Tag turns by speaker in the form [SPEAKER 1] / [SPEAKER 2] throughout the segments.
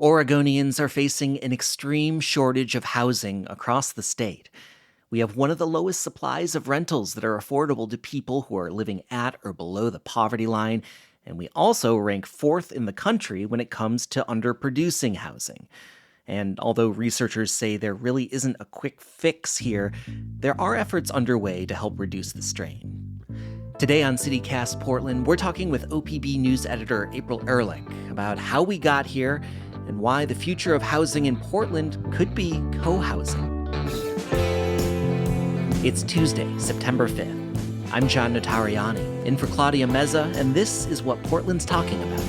[SPEAKER 1] Oregonians are facing an extreme shortage of housing across the state. We have one of the lowest supplies of rentals that are affordable to people who are living at or below the poverty line, and we also rank fourth in the country when it comes to underproducing housing. And although researchers say there really isn't a quick fix here, there are efforts underway to help reduce the strain. Today on CityCast Portland, we're talking with OPB News editor April Ehrlich about how we got here and why the future of housing in Portland could be co-housing. It's Tuesday, September 5th. I'm John Notarianni, in for Claudia Meza, and this is what Portland's talking about.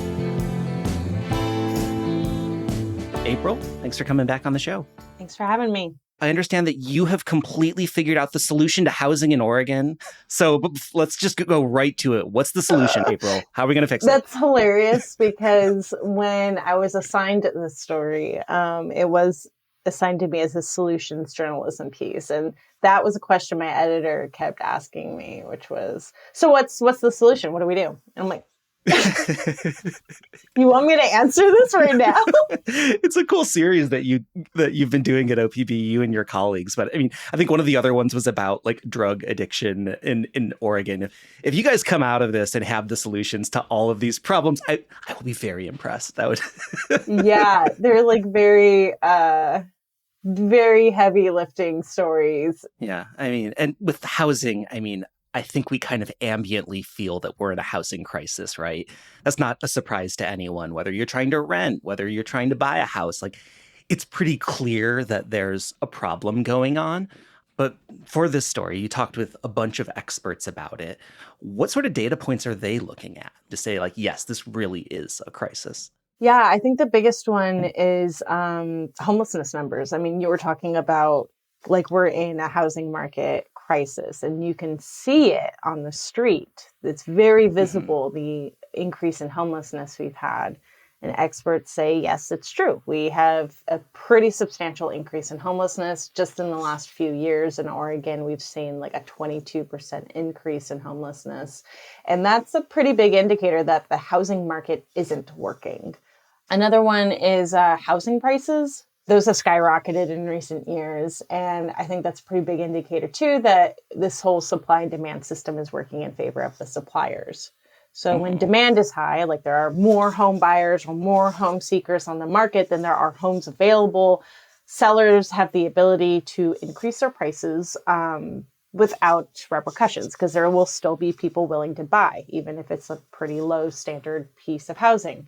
[SPEAKER 1] April, thanks for coming back on the show.
[SPEAKER 2] Thanks for having me.
[SPEAKER 1] I understand that you have completely figured out the solution to housing in Oregon. So let's just go right to it. What's the solution, April? How are we going to fix it?
[SPEAKER 2] That's hilarious because when I was assigned this story, it was assigned to me as a solutions journalism piece. And that was a question my editor kept asking me, which was, so what's the solution? What do we do? And I'm like, you want me to answer this right now?
[SPEAKER 1] It's a cool series that you've been doing at OPB, you and your colleagues. But I mean, I think one of the other ones was about like drug addiction in Oregon. If you guys come out of this and have the solutions to all of these problems, I will be very impressed. That would
[SPEAKER 2] Yeah, they're like very heavy lifting stories.
[SPEAKER 1] Yeah, I mean, and with housing, I mean, I think we kind of ambiently feel that we're in a housing crisis, right? That's not a surprise to anyone, whether you're trying to rent, whether you're trying to buy a house. Like, it's pretty clear that there's a problem going on. But for this story, you talked with a bunch of experts about it. What sort of data points are they looking at to say, like, yes, this really is a crisis?
[SPEAKER 2] Yeah, I think the biggest one is homelessness numbers. I mean, you were talking about like we're in a housing market crisis and you can see it on the street. It's very visible, the increase in homelessness we've had. And experts say, yes, it's true. We have a pretty substantial increase in homelessness. Just in the last few years in Oregon, we've seen like a 22% increase in homelessness. And that's a pretty big indicator that the housing market isn't working. Another one is housing prices. Those have skyrocketed in recent years. And I think that's a pretty big indicator, too, that this whole supply and demand system is working in favor of the suppliers. So when demand is high, like there are more home buyers or more home seekers on the market than there are homes available, sellers have the ability to increase their prices without repercussions because there will still be people willing to buy, even if it's a pretty low standard piece of housing.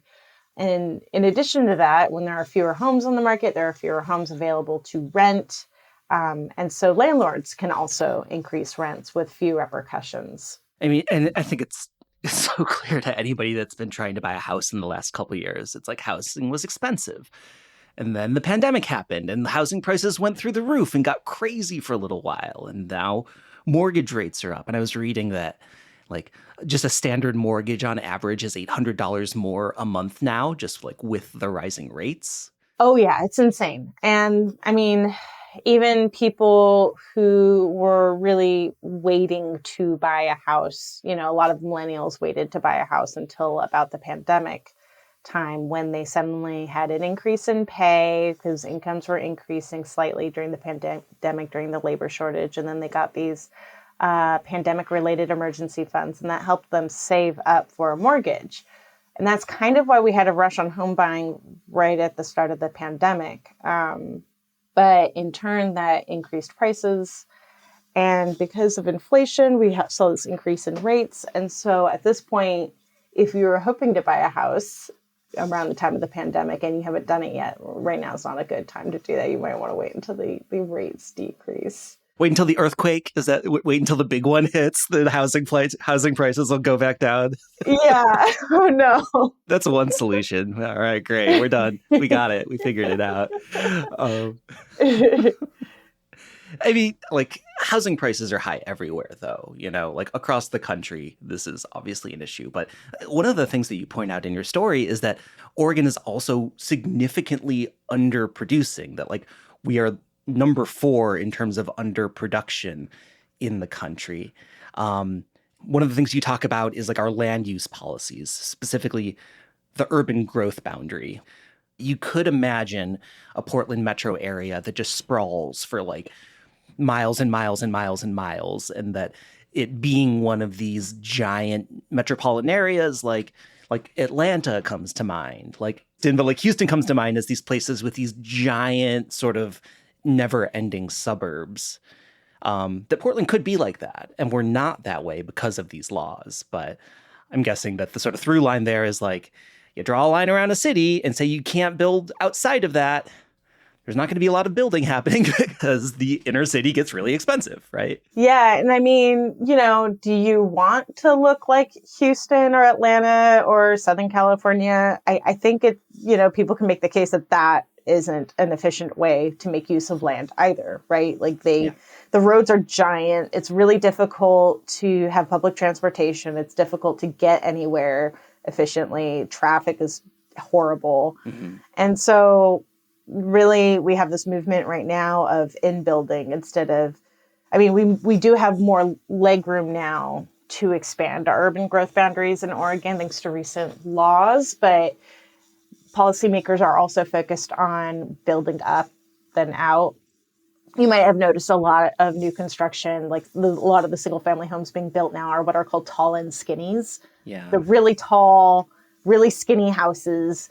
[SPEAKER 2] And in addition to that, when there are fewer homes on the market, there are fewer homes available to rent. And so landlords can also increase rents with few repercussions.
[SPEAKER 1] I mean, and I think it's so clear to anybody that's been trying to buy a house in the last couple of years. It's like housing was expensive. And then the pandemic happened and the housing prices went through the roof and got crazy for a little while. And now mortgage rates are up. And I was reading that like just a standard mortgage on average is $800 more a month now, just like with the rising rates.
[SPEAKER 2] Oh, yeah, it's insane. And I mean, even people who were really waiting to buy a house, you know, a lot of millennials waited to buy a house until about the pandemic time when they suddenly had an increase in pay because incomes were increasing slightly during the pandemic, during the labor shortage. And then they got these pandemic-related emergency funds, and that helped them save up for a mortgage. And that's kind of why we had a rush on home buying right at the start of the pandemic. But in turn, that increased prices. And because of inflation, we saw this increase in rates. And so at this point, if you were hoping to buy a house around the time of the pandemic and you haven't done it yet, right now is not a good time to do that. You might want to wait until the rates decrease.
[SPEAKER 1] Wait until the earthquake? Is that wait until the big one hits? The housing prices will go back down?
[SPEAKER 2] Yeah. Oh, no.
[SPEAKER 1] That's one solution. All right, great. We're done. We got it. We figured it out. I mean, like, housing prices are high everywhere, though, you know, like across the country. This is obviously an issue. But one of the things that you point out in your story is that Oregon is also significantly underproducing, that like we are number 4 in terms of underproduction in the country. One of the things you talk about is like our land use policies, specifically the urban growth boundary. You could imagine a Portland metro area that just sprawls for like miles and miles and miles and miles, and that it being one of these giant metropolitan areas like Atlanta comes to mind, like Denver, like Houston comes to mind as these places with these giant sort of never-ending suburbs. That Portland could be like that, and we're not that way because of these laws. But I'm guessing that the sort of through line there is like you draw a line around a city and say you can't build outside of that. There's not going to be a lot of building happening because the inner city gets really expensive, right?
[SPEAKER 2] Yeah. And I mean, do you want to look like Houston or Atlanta or Southern California? I think people can make the case that that isn't an efficient way to make use of land either, right? Like
[SPEAKER 1] Yeah.
[SPEAKER 2] the roads are giant. It's really difficult to have public transportation. It's difficult to get anywhere efficiently. Traffic is horrible.
[SPEAKER 1] Mm-hmm.
[SPEAKER 2] And so really we have this movement right now of in building instead of, I mean, we do have more leg room now to expand our urban growth boundaries in Oregon thanks to recent laws, but policymakers are also focused on building up than out. You might have noticed a lot of new construction, like a lot of the single family homes being built now are what are called tall and skinnies.
[SPEAKER 1] Yeah.
[SPEAKER 2] The really tall, really skinny houses.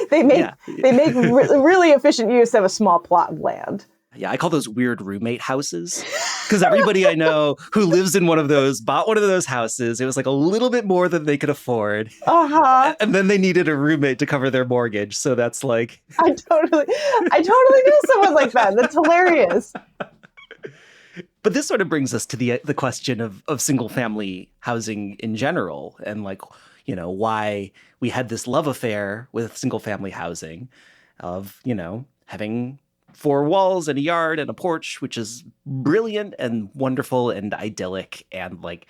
[SPEAKER 2] they make
[SPEAKER 1] Yeah.
[SPEAKER 2] really efficient use of a small plot of land.
[SPEAKER 1] Yeah, I call those weird roommate houses because everybody I know who lives in one of those bought one of those houses. It was like a little bit more than they could afford.
[SPEAKER 2] Uh-huh.
[SPEAKER 1] And then they needed a roommate to cover their mortgage. So that's like
[SPEAKER 2] I totally know someone like that. That's hilarious.
[SPEAKER 1] but this sort of brings us to the question of single family housing in general and like, why we had this love affair with single family housing of, having four walls and a yard and a porch, which is brilliant and wonderful and idyllic and like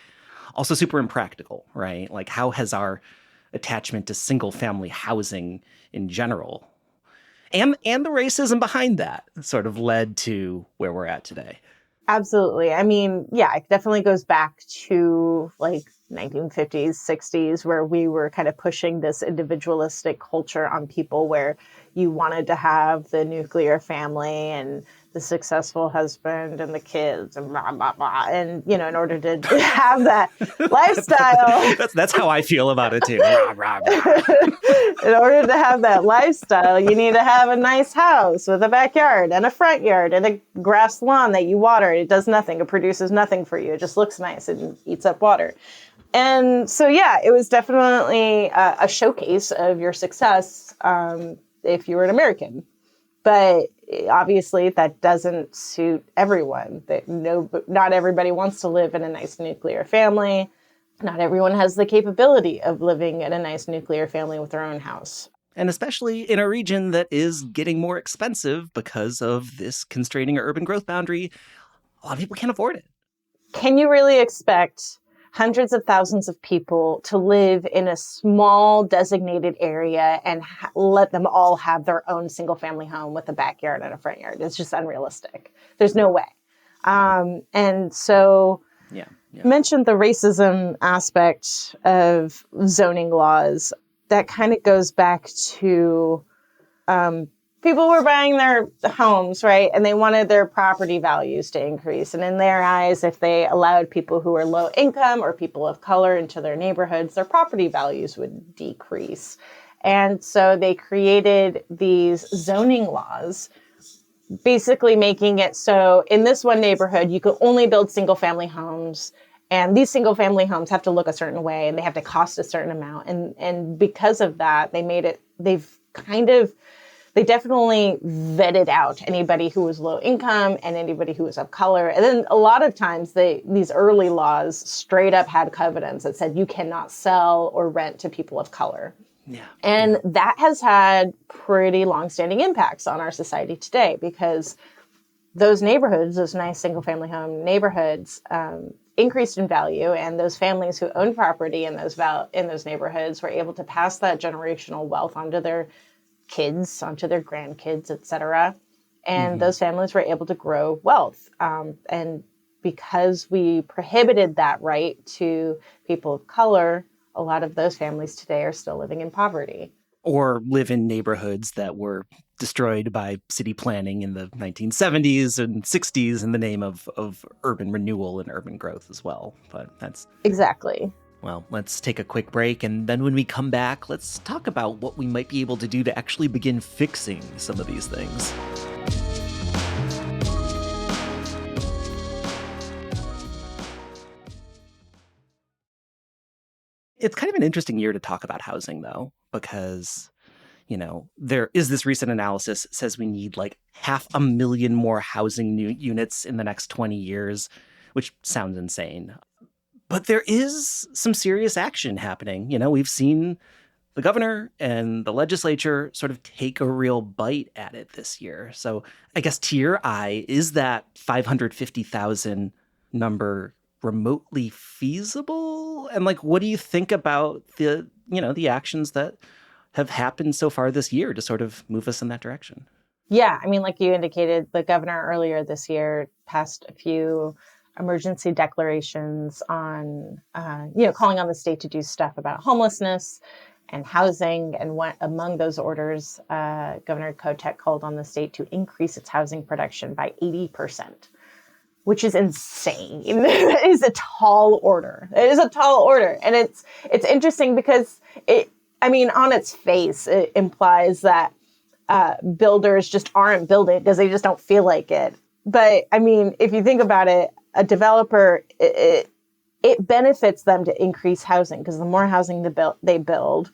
[SPEAKER 1] also super impractical, right? Like how has our attachment to single family housing in general and the racism behind that sort of led to where we're at today?
[SPEAKER 2] Absolutely. I mean, yeah, it definitely goes back to like 1950s, 60s, where we were kind of pushing this individualistic culture on people where you wanted to have the nuclear family and the successful husband and the kids and blah, blah, blah. And, in order to have that lifestyle,
[SPEAKER 1] that's how I feel about it too. Rah, rah, rah.
[SPEAKER 2] in order to have that lifestyle, you need to have a nice house with a backyard and a front yard and a grass lawn that you water. It does nothing. It produces nothing for you. It just looks nice and eats up water. And so, yeah, it was definitely a showcase of your success if you were an American. But obviously, that doesn't suit everyone. Not everybody wants to live in a nice nuclear family. Not everyone has the capability of living in a nice nuclear family with their own house.
[SPEAKER 1] And especially in a region that is getting more expensive because of this constraining urban growth boundary, a lot of people can't afford it.
[SPEAKER 2] Can you really expect hundreds of thousands of people to live in a small designated area and let them all have their own single family home with a backyard and a front yard? It's just unrealistic. There's no way. And so
[SPEAKER 1] Yeah.
[SPEAKER 2] you mentioned the racism aspect of zoning laws. That kind of goes back to people were buying their homes, right? And they wanted their property values to increase. And in their eyes, if they allowed people who are low income or people of color into their neighborhoods, their property values would decrease. And so they created these zoning laws, basically making it so in this one neighborhood, you could only build single family homes. And these single family homes have to look a certain way and they have to cost a certain amount. And because of that, they definitely vetted out anybody who was low income and anybody who was of color. And then a lot of times these early laws straight up had covenants that said you cannot sell or rent to people of color.
[SPEAKER 1] Yeah.
[SPEAKER 2] And that has had pretty longstanding impacts on our society today because those neighborhoods, those nice single family home neighborhoods, increased in value, and those families who owned property in those neighborhoods were able to pass that generational wealth onto their kids, onto their grandkids, etc. And those families were able to grow wealth. And because we prohibited that right to people of color, a lot of those families today are still living in poverty.
[SPEAKER 1] or live in neighborhoods that were destroyed by city planning in the 1970s and 60s in the name of urban renewal and urban growth as well. But that's,
[SPEAKER 2] Exactly.
[SPEAKER 1] well, let's take a quick break. And then when we come back, let's talk about what we might be able to do to actually begin fixing some of these things. It's kind of an interesting year to talk about housing, though, because there is this recent analysis that says we need like 500,000 more housing units in the next 20 years, which sounds insane. But there is some serious action happening. We've seen the governor and the legislature sort of take a real bite at it this year. So I guess to your eye, is that 550,000 number remotely feasible? And like, what do you think about the actions that have happened so far this year to sort of move us in that direction?
[SPEAKER 2] Yeah, I mean, like you indicated, the governor earlier this year passed a few emergency declarations on, calling on the state to do stuff about homelessness and housing. And among those orders, Governor Kotek called on the state to increase its housing production by 80%, which is insane. It is a tall order. It is a tall order. And it's interesting because on its face, it implies that builders just aren't building because they just don't feel like it. But I mean, if you think about it, a developer, it benefits them to increase housing because the more housing they build,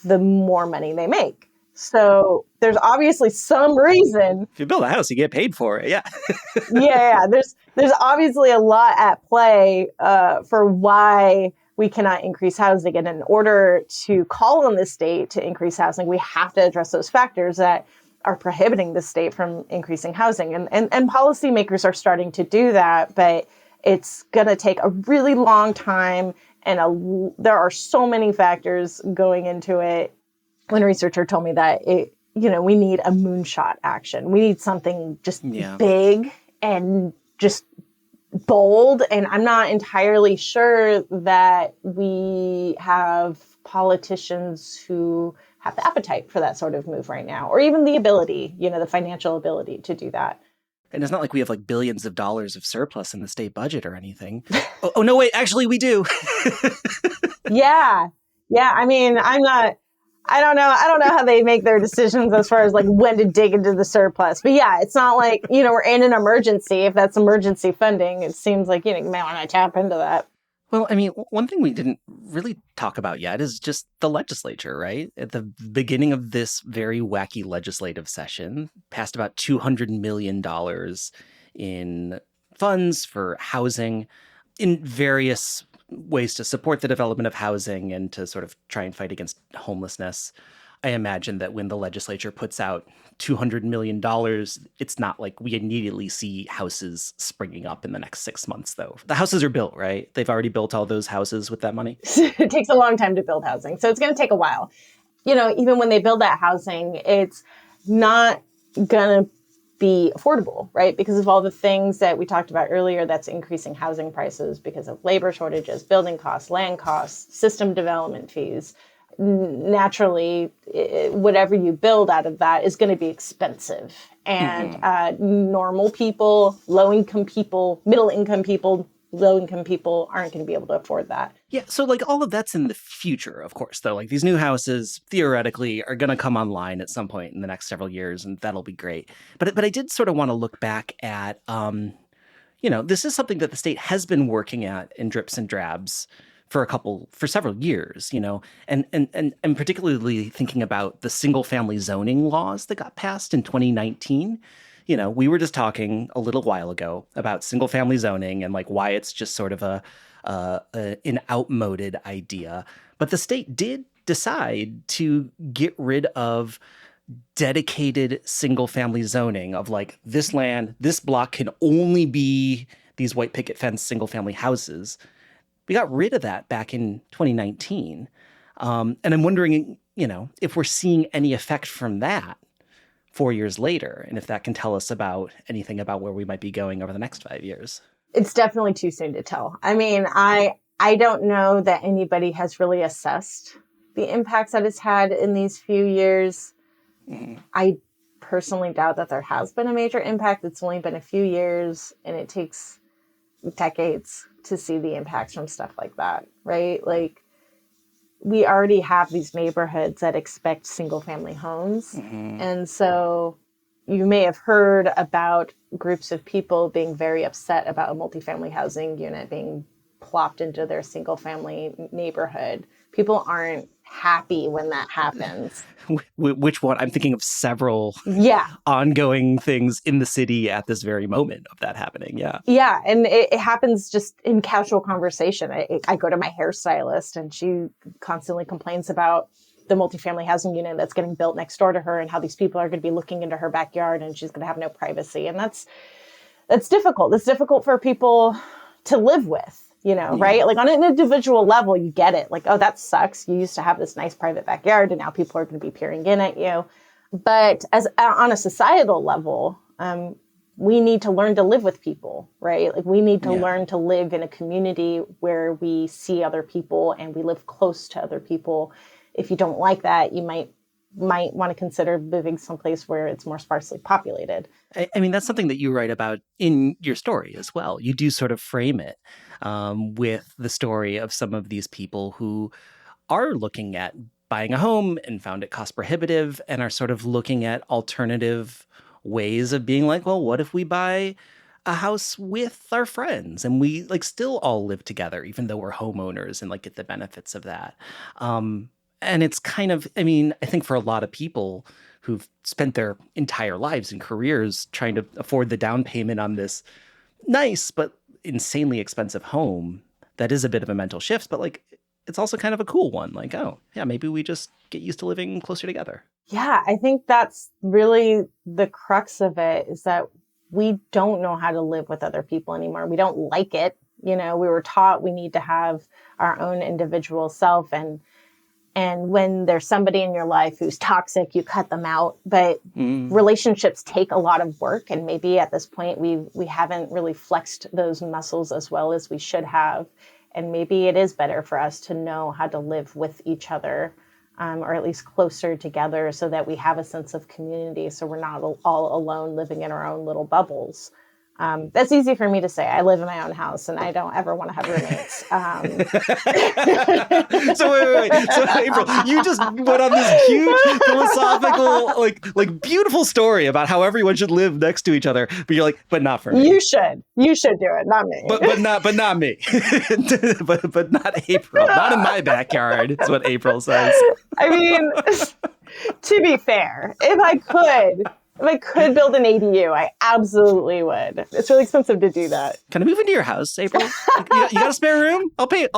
[SPEAKER 2] the more money they make. So there's obviously some reason.
[SPEAKER 1] If you build a house, you get paid for it. Yeah.
[SPEAKER 2] Yeah. There's obviously a lot at play for why we cannot increase housing. And in order to call on the state to increase housing, we have to address those factors that are prohibiting the state from increasing housing. And policymakers are starting to do that, but it's going to take a really long time. And there are so many factors going into it. One researcher told me that we need a moonshot action. We need something just big and just bold. And I'm not entirely sure that we have politicians who have the appetite for that sort of move right now, or even the ability, the financial ability to do that.
[SPEAKER 1] And it's not like we have like billions of dollars of surplus in the state budget or anything. Oh no, wait, actually we do.
[SPEAKER 2] Yeah. I mean, I don't know how they make their decisions as far as like when to dig into the surplus. But yeah, it's not like, we're in an emergency. If that's emergency funding, it seems like, you may want to tap into that.
[SPEAKER 1] Well, I mean, one thing we didn't really talk about yet is just the legislature, right? At the beginning of this very wacky legislative session, passed about $200 million in funds for housing in various ways to support the development of housing and to sort of try and fight against homelessness. I imagine that when the legislature puts out $200 million, it's not like we immediately see houses springing up in the next 6 months, though. The houses are built, right? They've already built all those houses with that money.
[SPEAKER 2] It takes a long time to build housing. So it's going to take a while. Even when they build that housing, it's not going to be affordable, right? Because of all the things that we talked about earlier that's increasing housing prices because of labor shortages, building costs, land costs, system development fees. Naturally, whatever you build out of that is going to be expensive. And normal people, low-income people, middle-income people, low-income people aren't going to be able to afford that.
[SPEAKER 1] Yeah, so like all of that's in the future, of course, though. Like these new houses theoretically are going to come online at some point in the next several years, and that'll be great. But I did sort of want to look back at, this is something that the state has been working at in drips and drabs for several years, and particularly thinking about the single family zoning laws that got passed in 2019. We were just talking a little while ago about single family zoning and like why it's just sort of an outmoded idea. But the state did decide to get rid of dedicated single family zoning of like this land, this block can only be these white picket fence single family houses. We got rid of that back in 2019. And I'm wondering, if we're seeing any effect from that 4 years later, and if that can tell us about anything about where we might be going over the next 5 years.
[SPEAKER 2] It's definitely too soon to tell. I mean, I don't know that anybody has really assessed the impacts that it's had in these few years, I personally doubt that there has been a major impact. It's only been a few years, and it takes decades to see the impacts from stuff like that, right? Like, we already have these neighborhoods that expect single family homes. And so you may have heard about groups of people being very upset about a multifamily housing unit being plopped into their single family neighborhood. People aren't happy when that happens.
[SPEAKER 1] Which one? I'm thinking of several
[SPEAKER 2] Yeah.
[SPEAKER 1] ongoing things in the city at this very moment of that happening. Yeah.
[SPEAKER 2] Yeah. And it happens just in casual conversation. I go to my hairstylist and she constantly complains about the multifamily housing unit that's getting built next door to her and how these people are going to be looking into her backyard and she's going to have no privacy. And that's difficult. It's difficult for people to live with. Right? Like, on an individual level, you get it. Like, oh, that sucks. You used to have this nice private backyard and now people are going to be peering in at you. But on a societal level, we need to learn to live with people, right? Like, we need to learn to live in a community where we see other people and we live close to other people. If you don't like that, you might want to consider moving someplace where it's more sparsely populated.
[SPEAKER 1] I mean, that's something that you write about in your story as well. You do sort of frame it with the story of some of these people who are looking at buying a home and found it cost prohibitive and are sort of looking at alternative ways of being like, well, what if we buy a house with our friends and we like still all live together, even though we're homeowners and like get the benefits of that. And it's kind of, I mean, I think for a lot of people who've spent their entire lives and careers trying to afford the down payment on this nice but insanely expensive home, that is a bit of a mental shift, but like it's also kind of a cool one. Like, oh, yeah, maybe we just get used to living closer together.
[SPEAKER 2] Yeah, I think that's really the crux of it, is that we don't know how to live with other people anymore. We don't like it. We were taught we need to have our own individual self, and when there's somebody in your life who's toxic, you cut them out. But relationships take a lot of work. And maybe at this point, we haven't really flexed those muscles as well as we should have. And maybe it is better for us to know how to live with each other, or at least closer together, so that we have a sense of community. So we're not all alone living in our own little bubbles. That's easy for me to say. I live in my own house and I don't ever want to have roommates.
[SPEAKER 1] So wait. So April, you just went on this huge philosophical, like beautiful story about how everyone should live next to each other. But you're like, but not for me.
[SPEAKER 2] You should do it, not me.
[SPEAKER 1] But not me. but not April. Not in my backyard, is what April says.
[SPEAKER 2] I mean, to be fair, if I could build an ADU, I absolutely would. It's really expensive to do that.
[SPEAKER 1] Can I move into your house, April? You got a spare room? I'll pay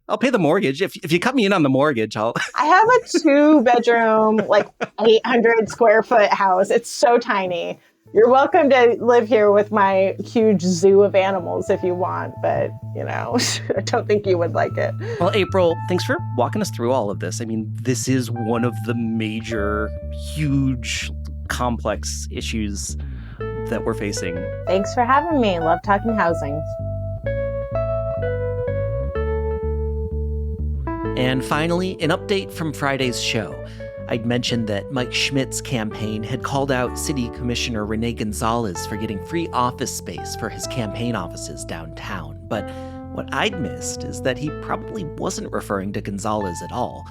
[SPEAKER 1] the mortgage. If you cut me in on the mortgage, I'll.
[SPEAKER 2] I have a 2-bedroom, like 800 square foot house. It's so tiny. You're welcome to live here with my huge zoo of animals if you want, but, I don't think you would like it.
[SPEAKER 1] Well, April, thanks for walking us through all of this. I mean, this is one of the major, huge, complex issues that we're facing.
[SPEAKER 2] Thanks for having me. Love talking housing.
[SPEAKER 1] And finally, an update from Friday's show. I'd mentioned that Mike Schmidt's campaign had called out City Commissioner Rene Gonzalez for getting free office space for his campaign offices downtown. But what I'd missed is that he probably wasn't referring to Gonzalez at all,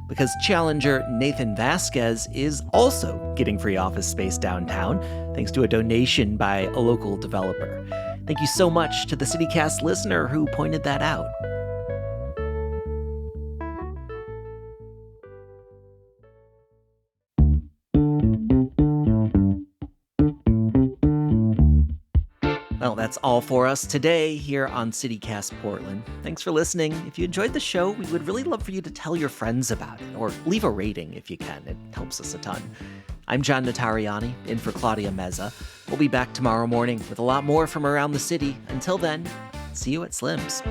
[SPEAKER 1] because challenger Nathan Vasquez is also getting free office space downtown, thanks to a donation by a local developer. Thank you so much to the CityCast listener who pointed that out. Well, that's all for us today here on CityCast Portland. Thanks for listening. If you enjoyed the show, we would really love for you to tell your friends about it, or leave a rating if you can. It helps us a ton. I'm John Notarianni, in for Claudia Meza. We'll be back tomorrow morning with a lot more from around the city. Until then, see you at Slim's.